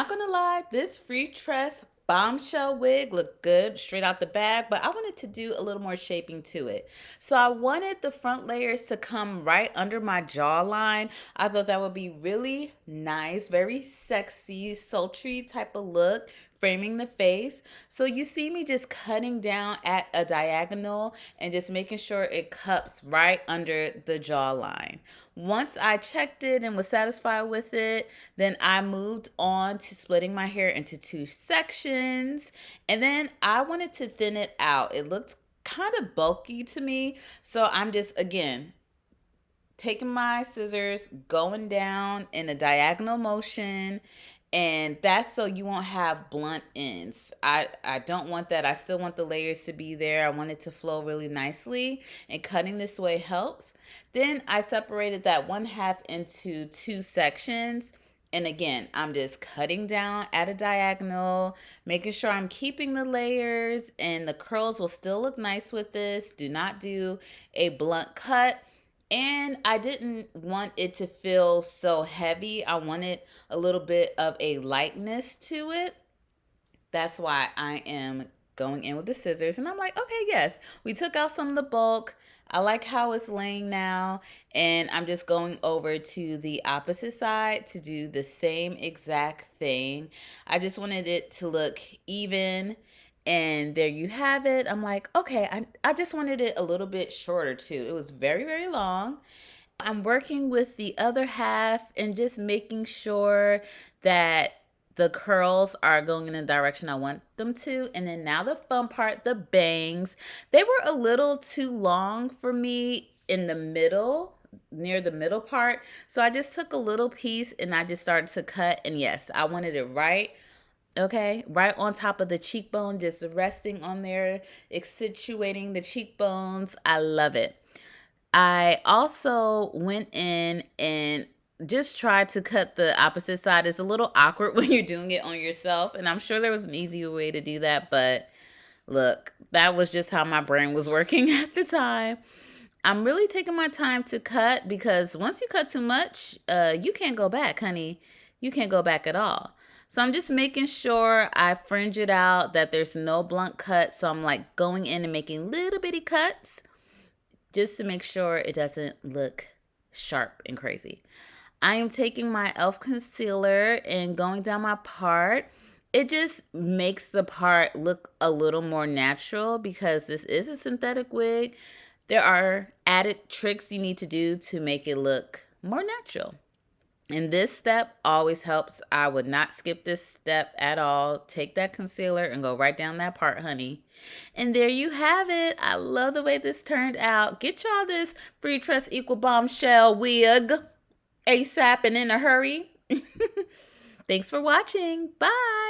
Not gonna lie, this Freetress bombshell wig looked good straight out the bag, but I wanted to do a little more shaping to it. So I wanted the front layers to come right under my jawline. I thought that would be really nice, very sexy, sultry type of look, framing the face. So you see me just cutting down at a diagonal and just making sure it cups right under the jawline. Once I checked it and was satisfied with it, then I moved on to splitting my hair into two sections. And then I wanted to thin it out. It looked kind of bulky to me. So I'm just, again, taking my scissors, going down in a diagonal motion, and that's so you won't have blunt ends. I don't want that. I still want the layers to be there. I want it to flow really nicely, and cutting this way helps. Then I separated that one half into two sections. And again, I'm just cutting down at a diagonal, making sure I'm keeping the layers, and the curls will still look nice with this. Do not do a blunt cut. And I didn't want it to feel so heavy. I wanted a little bit of a lightness to it. That's why I am going in with the scissors. And I'm like, okay, yes, we took out some of the bulk. I like how it's laying now. And I'm just going over to the opposite side to do the same exact thing. I just wanted it to look even. And there you have it. I'm like, okay, I just wanted it a little bit shorter too. It was very, very long. I'm working with the other half and just making sure that the curls are going in the direction I want them to. And then now the fun part, the bangs. They were a little too long for me in the middle, near the middle part. So I just took a little piece and I just started to cut. And yes, I wanted it right. Okay, right on top of the cheekbone, just resting on there, accentuating the cheekbones. I love it. I also went in and just tried to cut the opposite side. It's a little awkward when you're doing it on yourself, and I'm sure there was an easier way to do that, but look, that was just how my brain was working at the time. I'm really taking my time to cut because once you cut too much, you can't go back, honey. You can't go back at all. So I'm just making sure I fringe it out, that there's no blunt cut. So I'm like going in and making little bitty cuts just to make sure it doesn't look sharp and crazy. I am taking my e.l.f. concealer and going down my part. It just makes the part look a little more natural because this is a synthetic wig. There are added tricks you need to do to make it look more natural. And this step always helps. I would not skip this step at all. Take that concealer and go right down that part, honey. And there you have it. I love the way this turned out. Get y'all this Freetress Equal Bombshell wig ASAP and in a hurry. Thanks for watching. Bye.